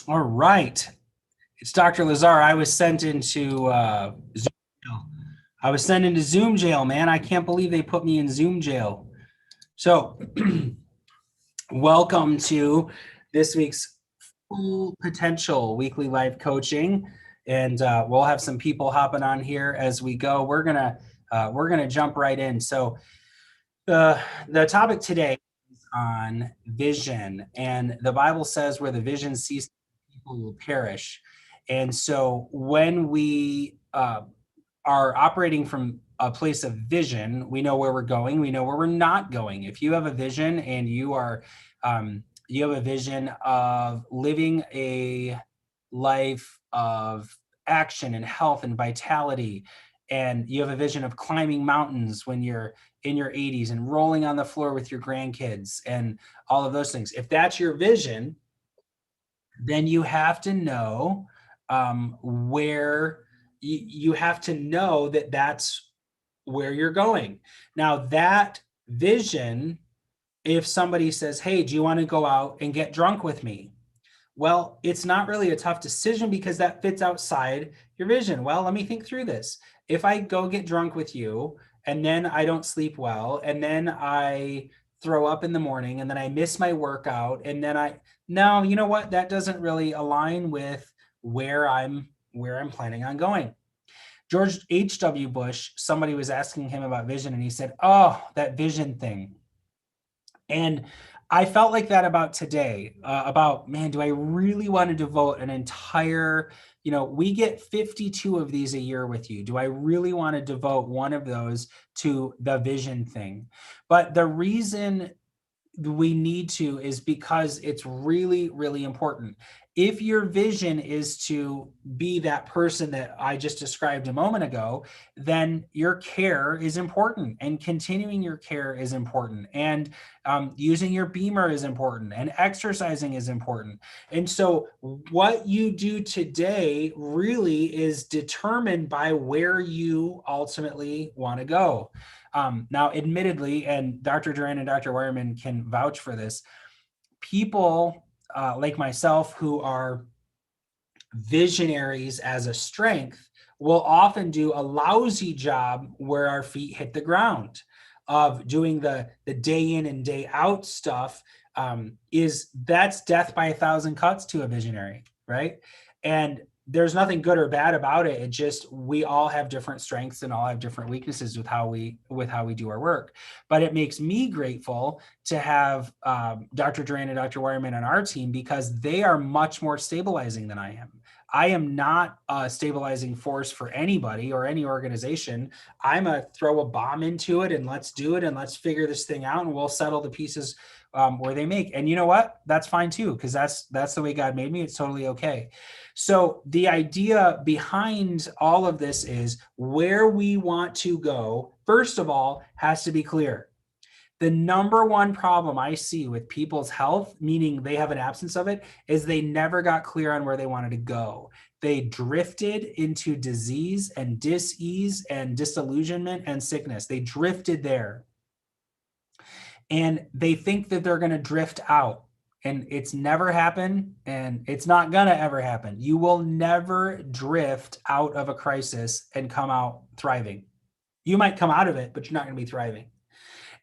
All right. It's Dr. Lazar. I was sent into Zoom jail. I was sent into Zoom jail, man. I can't believe they put me in Zoom jail. So, welcome to this week's Full Potential Weekly Life Coaching, and we'll have some people hopping on here as we go. We're gonna jump right in. So, the topic today is on vision, and the Bible says, "Where the vision ceases, people will perish." And so, when we are operating from a place of vision, we know where we're going, we know where we're not going. If you have a vision and you have a vision of living a life of action and health and vitality, and you have a vision of climbing mountains when you're in your 80s and rolling on the floor with your grandkids and all of those things. If that's your vision, then you have to know where you have to know that that's where you're going. Now, that vision, if somebody says, "Hey, do you want to go out and get drunk with me?" Well, it's not really a tough decision because that fits outside your vision. Well, let me think through this. If I go get drunk with you and then I don't sleep well and then I throw up in the morning and then I miss my workout and then no, you know what? That doesn't really align with where I'm planning on going. George H.W. Bush, somebody was asking him about vision and he said, "Oh, that vision thing." And I felt like that about today, about, man, do I really want to devote an entire, we get 52 of these a year with you. Do I really want to devote one of those to the vision thing? But the reason we need to is because it's really, really important. If your vision is to be that person that I just described a moment ago, then your care is important, and continuing your care is important, and using your beamer is important, and exercising is important. And so what you do today really is determined by where you ultimately want to go. Now, admittedly, and Dr. Duran and Dr. Wireman can vouch for this, people like myself who are visionaries as a strength will often do a lousy job where our feet hit the ground of doing the day in and day out stuff. That's death by a thousand cuts to a visionary, right? And there's nothing good or bad about it. It just, we all have different strengths and all have different weaknesses with how we do our work. But it makes me grateful to have Dr. Duran and Dr. Wireman on our team because they are much more stabilizing than I am. I am not a stabilizing force for anybody or any organization. I'm a throw a bomb into it and let's do it and let's figure this thing out and we'll settle the pieces where they make. And you know what? That's fine too, because that's the way God made me. It's totally okay. So the idea behind all of this is where we want to go, first of all, has to be clear. The number one problem I see with people's health, meaning they have an absence of it, is they never got clear on where they wanted to go. They drifted into disease and dis-ease and disillusionment and sickness. They drifted there. And they think that they're going to drift out. And it's never happened, and it's not going to ever happen. You will never drift out of a crisis and come out thriving. You might come out of it, but you're not going to be thriving.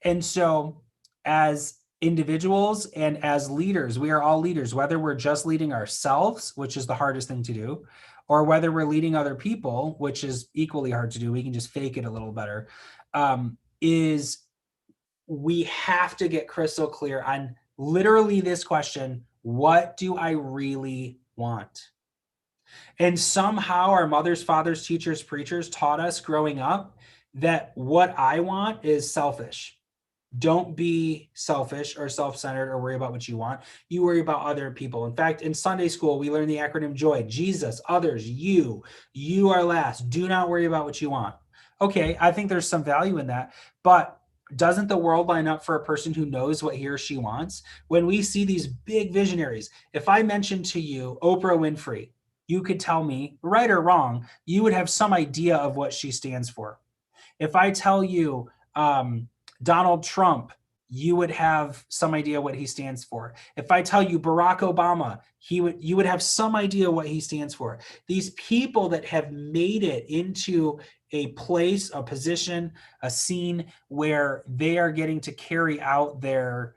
And so, as individuals and as leaders, we are all leaders, whether we're just leading ourselves, which is the hardest thing to do, or whether we're leading other people, which is equally hard to do. We can just fake it a little better. Is we have to get crystal clear on literally this question: what do I really want? And somehow our mothers, fathers, teachers, preachers taught us growing up that what I want is selfish. Don't be selfish or self-centered or worry about what you want. You worry about other people. In fact, in Sunday school, we learn the acronym JOY: Jesus, others, you. You are last. Do not worry about what you want. Okay, I think there's some value in that, but doesn't the world line up for a person who knows what he or she wants? When we see these big visionaries, if I mentioned to you Oprah Winfrey, you could tell me, right or wrong, you would have some idea of what she stands for. If I tell you Donald Trump, you would have some idea what he stands for. If I tell you Barack Obama, you would have some idea what he stands for. These people that have made it into a place, a position, a scene where they are getting to carry out their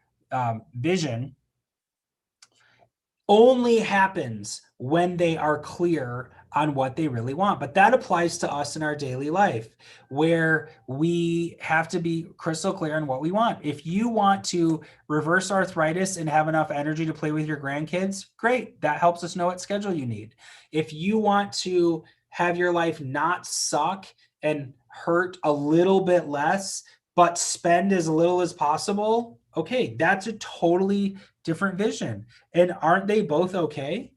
vision only happens when they are clear on what they really want. But that applies to us in our daily life, where we have to be crystal clear on what we want. If you want to reverse arthritis and have enough energy to play with your grandkids, great. That helps us know what schedule you need. If you want to have your life not suck and hurt a little bit less, but spend as little as possible, okay, that's a totally different vision. And aren't they both okay?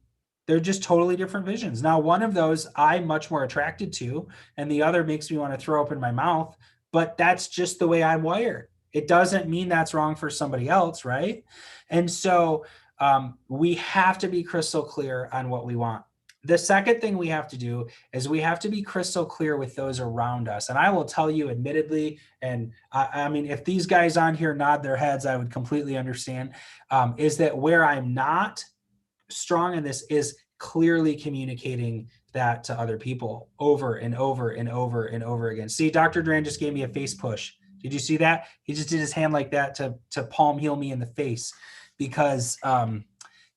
They're just totally different visions. Now, one of those I'm much more attracted to, and the other makes me want to throw open my mouth, but that's just the way I'm wired. It doesn't mean that's wrong for somebody else, right? And so we have to be crystal clear on what we want. The second thing we have to do is we have to be crystal clear with those around us. And I will tell you, admittedly, and I mean, if these guys on here nod their heads, I would completely understand, is that where I'm not strong in this is clearly communicating that to other people over and over and over and over again. See, Dr. Duran just gave me a face push. Did you see that? He just did his hand like that to palm heal me in the face because,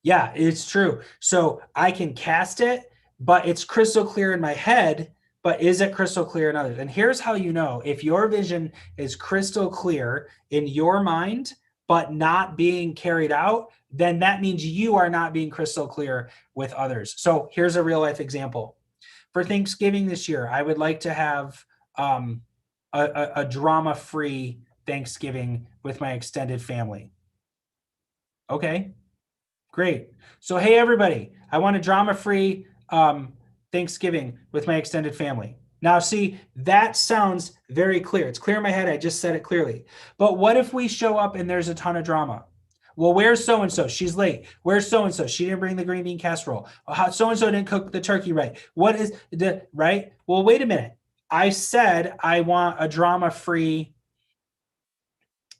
yeah, it's true. So I can cast it, but it's crystal clear in my head, but is it crystal clear in others? And here's how you know if your vision is crystal clear in your mind, but not being carried out, then that means you are not being crystal clear with others. So here's a real life example. For Thanksgiving this year, I would like to have a drama-free Thanksgiving with my extended family. Okay, great. So, hey, everybody, I want a drama-free Thanksgiving with my extended family. Now, see, that sounds very clear. It's clear in my head. I just said it clearly. But what if we show up and there's a ton of drama? Well, where's so-and-so? She's late. Where's so-and-so? She didn't bring the green bean casserole. So-and-so didn't cook the turkey right. What is the, right? Well, wait a minute. I said I want a drama-free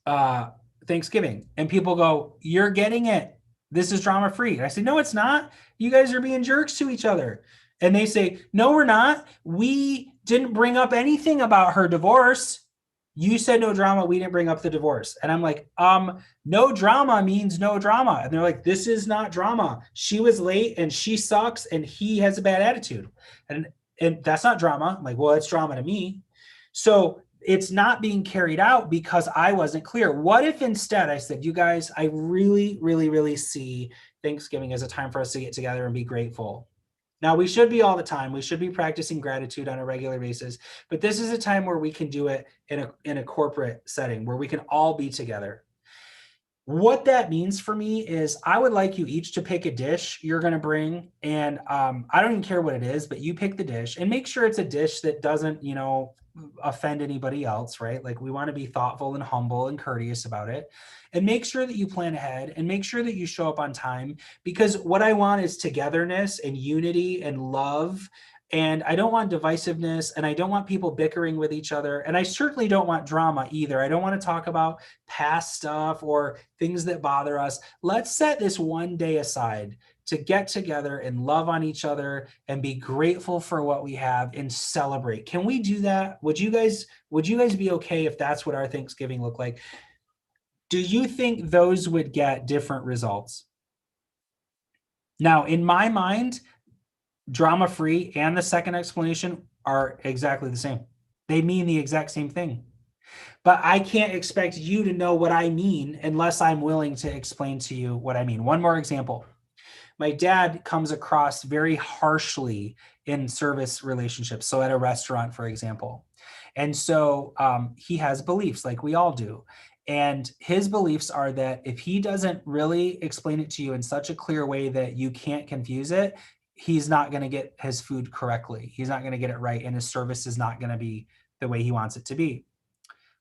Thanksgiving. And people go, you're getting it. This is drama-free. And I say, no, it's not. You guys are being jerks to each other. And they say, no, we're not. We didn't bring up anything about her divorce. You said no drama. We didn't bring up the divorce. And I'm like, no drama means no drama. And they're like, this is not drama. She was late and she sucks and he has a bad attitude. And that's not drama. I'm like, well, it's drama to me. So it's not being carried out because I wasn't clear. What if instead I said, you guys, I really, really, really see Thanksgiving as a time for us to get together and be grateful. Now, we should be all the time. We should be practicing gratitude on a regular basis. But this is a time where we can do it in a corporate setting where we can all be together. What that means for me is I would like you each to pick a dish you're going to bring. And I don't even care what it is, but you pick the dish and make sure it's a dish that doesn't, offend anybody else, right? Like we want to be thoughtful and humble and courteous about it. And make sure that you plan ahead and make sure that you show up on time, because what I want is togetherness and unity and love. And I don't want divisiveness, and I don't want people bickering with each other. And I certainly don't want drama either. I don't want to talk about past stuff or things that bother us. Let's set this one day aside to get together and love on each other and be grateful for what we have and celebrate. Can we do that? Would you guys be okay if that's what our Thanksgiving looked like? Do you think those would get different results? Now, in my mind, drama-free and the second explanation are exactly the same. They mean the exact same thing. But I can't expect you to know what I mean unless I'm willing to explain to you what I mean. One more example. My dad comes across very harshly in service relationships. So at a restaurant, for example. And so he has beliefs like we all do. And his beliefs are that if he doesn't really explain it to you in such a clear way that you can't confuse it, he's not going to get his food correctly. He's not going to get it right. And his service is not going to be the way he wants it to be.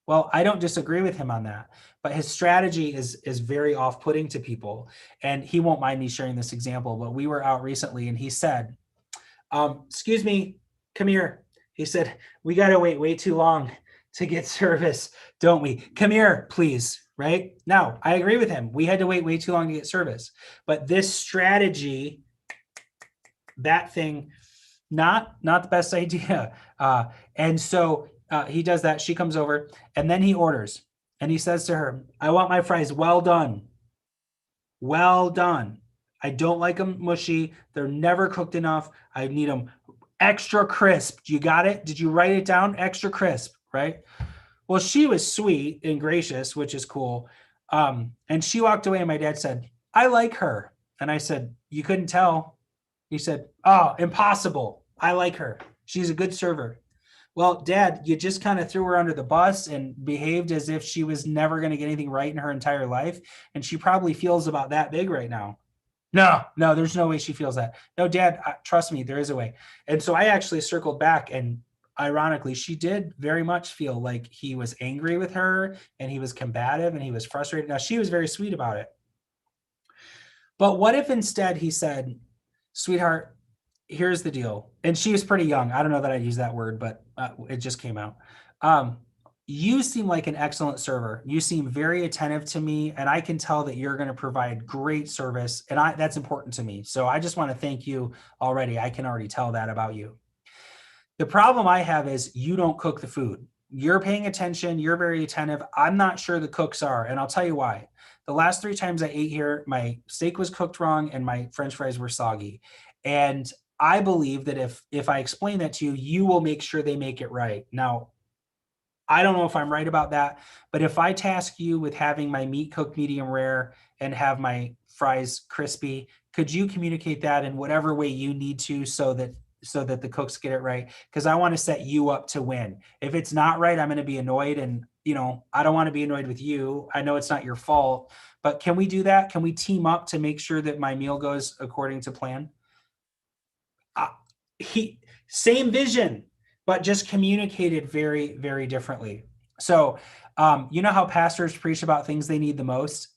Well, I don't disagree with him on that, but his strategy is very off-putting to people. And he won't mind me sharing this example, but we were out recently and he said, excuse me, come here. He said, we got to wait way too long to get service, don't we? Come here, please. right? Now, I agree with him. We had to wait way too long to get service. But this strategy, that thing, not the best idea. And so he does that. She comes over, and then he orders, and he says to her, "I want my fries well done, well done. I don't like them mushy. They're never cooked enough. I need them extra crisp. You got it? Did you write it down? Extra crisp, right?" Well, she was sweet and gracious, which is cool. And she walked away, and my dad said, "I like her." And I said, "You couldn't tell." He said, "Oh, impossible. I like her. She's a good server." Well, Dad, you just kind of threw her under the bus and behaved as if she was never going to get anything right in her entire life. And she probably feels about that big right now. No, there's no way she feels that. No, Dad, trust me, there is a way. And so I actually circled back, and ironically, she did very much feel like he was angry with her, and he was combative, and he was frustrated. Now, she was very sweet about it. But what if instead he said, "Sweetheart, here's the deal." And she was pretty young. I don't know that I use that word, but it just came out. Um, you seem like an excellent server. You seem very attentive to me, and I can tell that you're going to provide great service, and that's important to me. So I just want to thank you already. I can already tell that about you. The problem I have is you don't cook the food. You're paying attention. You're very attentive. I'm not sure the cooks are, and I'll tell you why. The last 3 times I ate here, my steak was cooked wrong and my French fries were soggy. And I believe that if I explain that to you, you will make sure they make it right. Now, I don't know if I'm right about that, but if I task you with having my meat cooked medium rare and have my fries crispy, could you communicate that in whatever way you need to so that the cooks get it right? Because I want to set you up to win. If it's not right, I'm going to be annoyed, and I don't want to be annoyed with you. I know it's not your fault, but can we do that? Can we team up to make sure that my meal goes according to plan? uh, he Same vision, but just communicated very, very differently. So, you know how pastors preach about things they need the most?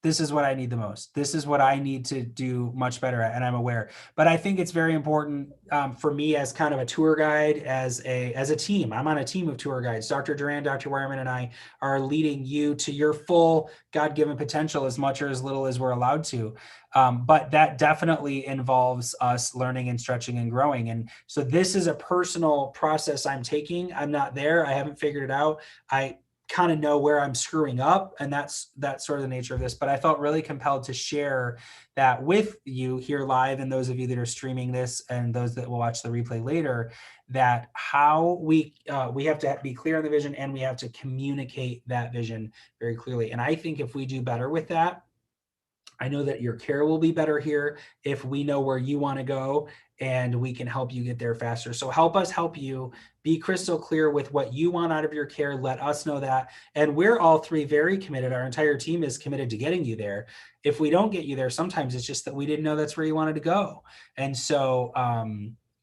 This is what I need the most. This is what I need to do much better at, and I'm aware. But I think it's very important for me as kind of a tour guide, as a team. I'm on a team of tour guides. Dr. Duran, Dr. Wireman, and I are leading you to your full God-given potential, as much or as little as we're allowed to. But that definitely involves us learning and stretching and growing. And so this is a personal process I'm taking. I'm not there. I haven't figured it out. I kind of know where I'm screwing up, and that's sort of the nature of this. But I felt really compelled to share that with you here live, and those of you that are streaming this and those that will watch the replay later, that how we have to be clear on the vision, and we have to communicate that vision very clearly. And I think if we do better with that, I know that your care will be better here if we know where you want to go, and we can help you get there faster. So help us help you. Be crystal clear with what you want out of your care. Let us know that. And we're all three very committed. Our entire team is committed to getting you there. If we don't get you there, sometimes it's just that we didn't know that's where you wanted to go. And so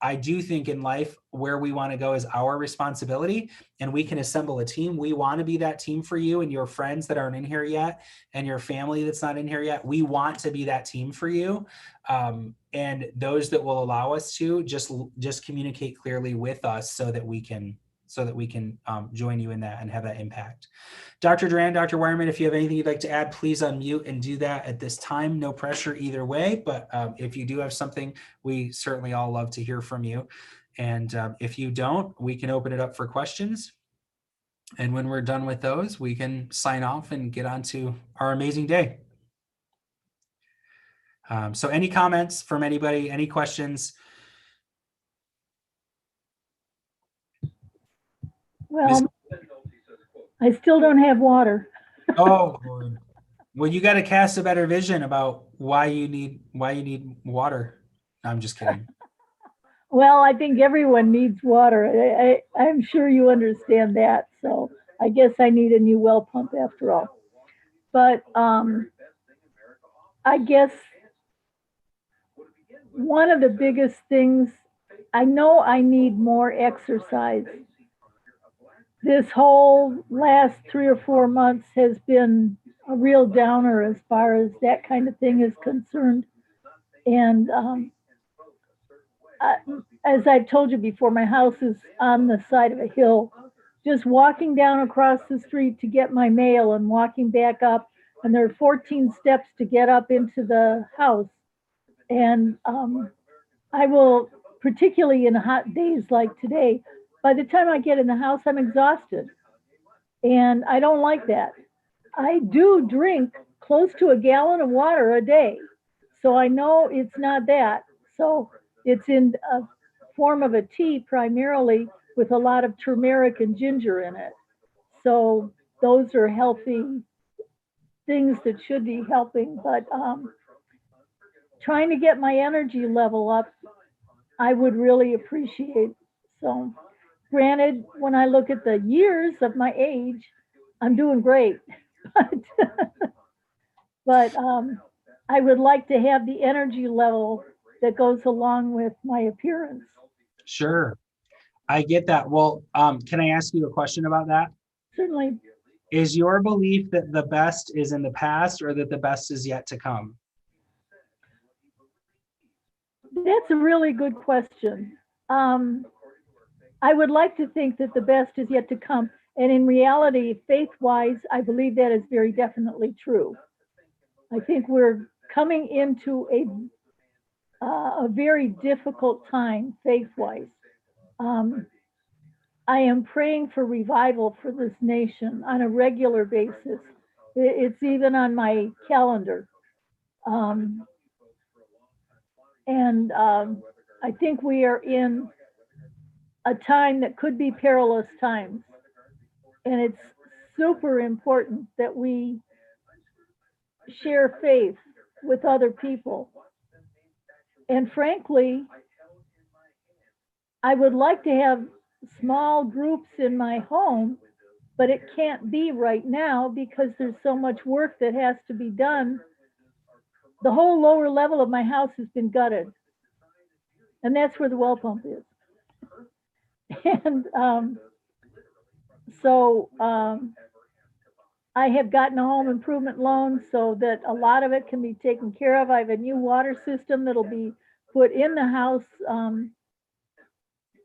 I do think in life, where we want to go is our responsibility, and we can assemble a team. We want to be that team for you and your friends that aren't in here yet, and your family that's not in here yet. We want to be that team for you. And those that will allow us to just communicate clearly with us so that we can join you in that and have that impact. Dr. Duran, Dr. Wireman, if you have anything you'd like to add, please unmute and do that at this time. No pressure either way, but if you do have something, we certainly all love to hear from you. And if you don't, we can open it up for questions. And when we're done with those, we can sign off and get on to our amazing day. So any comments from anybody, any questions? Well, I still don't have water. Oh, Lord. Well, you got to cast a better vision about why you need water. I'm just kidding. Well, I think everyone needs water. I'm sure you understand that. So I guess I need a new well pump after all. But I guess one of the biggest things, I know I need more exercise. This whole last 3 or 4 months has been a real downer as far as that kind of thing is concerned. And as I've told you before, my house is on the side of a hill. just walking down across the street to get my mail and walking back up, and there are 14 steps to get up into the house. And I will, particularly in hot days like today, by the time I get in the house, I'm exhausted. And I don't like that. I do drink close to a gallon of water a day. So I know it's not that. So it's in a form of a tea primarily with a lot of turmeric and ginger in it. So those are healthy things that should be helping. But trying to get my energy level up, I would really appreciate. So granted, when I look at the years of my age, I'm doing great. But I would like to have the energy level that goes along with my appearance. Sure. I get that. Well, can I ask you a question about that? Certainly, Is your belief that the best is in the past or that the best is yet to come? that's a really good question. Um, I would like to think that the best is yet to come. And in reality, faith wise, I believe that is very definitely true. I think we're coming into a very difficult time faith wise. Um, I am praying for revival for this nation on a regular basis. It's even on my calendar. Um, and I think we are in a time that could be perilous times. And it's super important that we share faith with other people. And frankly, I would like to have small groups in my home, but it can't be right now because there's so much work that has to be done. The whole lower level of my house has been gutted, and that's where the well pump is. And so I have gotten a home improvement loan so that a lot of it can be taken care of. I have a new water system that'll be put in the house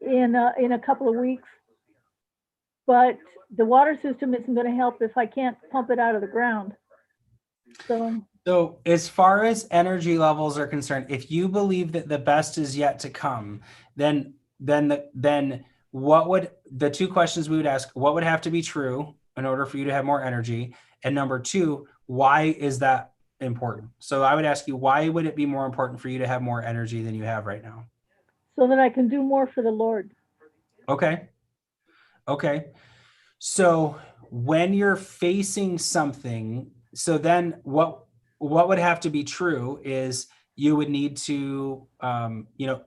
in a couple of weeks. But the water system isn't going to help if I can't pump it out of the ground. So as far as energy levels are concerned, if you believe that the best is yet to come, then what would the two questions we would ask, what would have to be true in order for you to have more energy? And number two, why is that important? So I would ask you, why would it be more important for you to have more energy than you have right now? So that I can do more for the Lord. Okay. Okay. So when you're facing something, so then what would have to be true is you would need to,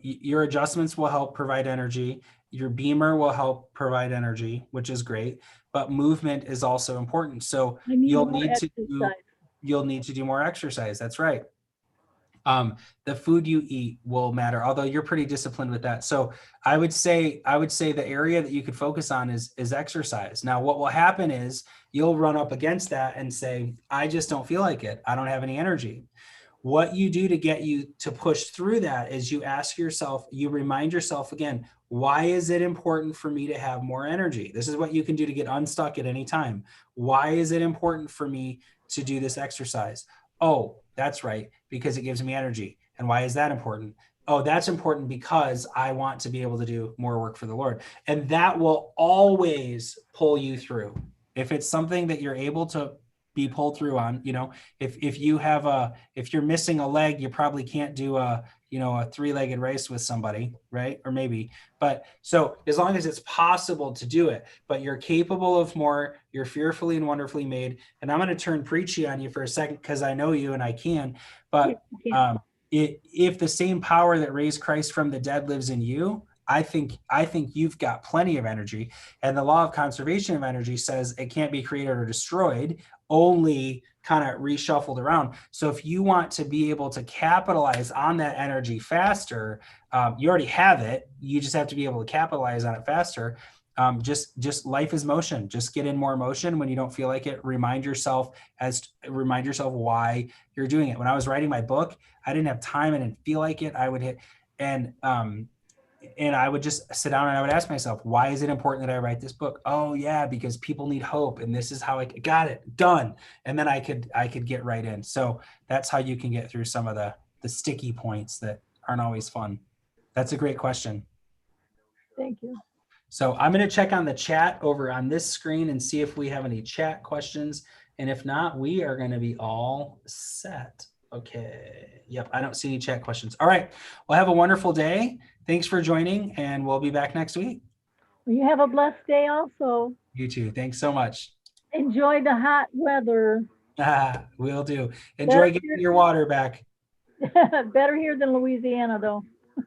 your adjustments will help provide energy. Your beamer will help provide energy, which is great, but movement is also important. So you'll need to do more exercise. That's right. The food you eat will matter, although you're pretty disciplined with that. So I would say the area that you could focus on is exercise. Now, what will happen is you'll run up against that and say, I just don't feel like it. I don't have any energy. What you do to get you to push through that is you ask yourself, you remind yourself again, why is it important for me to have more energy? This is what you can do to get unstuck at any time. Why is it important for me to do this exercise? Oh, that's right, because it gives me energy. And why is that important? Oh, that's important because I want to be able to do more work for the Lord. And that will always pull you through. If it's something that you're able to be pulled through on, if you're missing a leg, you probably can't do a three-legged race with somebody, right? Or maybe, but so as long as it's possible to do it, but you're capable of more, you're fearfully and wonderfully made. And I'm going to turn preachy on you for a second because I know you and I can, but if the same power that raised Christ from the dead lives in you, I think you've got plenty of energy. And the law of conservation of energy says it can't be created or destroyed, only kind of reshuffled around. So if you want to be able to capitalize on that energy faster, you already have it. You just have to be able to capitalize on it faster. Just life is motion. Just get in more motion when you don't feel like it. Remind yourself why you're doing it. When I was writing my book, I didn't have time. I didn't feel like it. I would hit, and and I would just sit down and I would ask myself, why is it important that I write this book? Oh yeah, because people need hope, and this is how I got it done. And then I could get right in. So that's how you can get through some of the sticky points that aren't always fun. That's a great question. Thank you. So I'm going to check on the chat over on this screen and see if we have any chat questions. And if not, we are going to be all set. Okay. Yep. I don't see any chat questions. All right. Well, have a wonderful day. Thanks for joining, and we'll be back next week. Well, you have a blessed day also. You too. Thanks so much. Enjoy the hot weather. Will do. Enjoy getting your water back. Better here than Louisiana, though.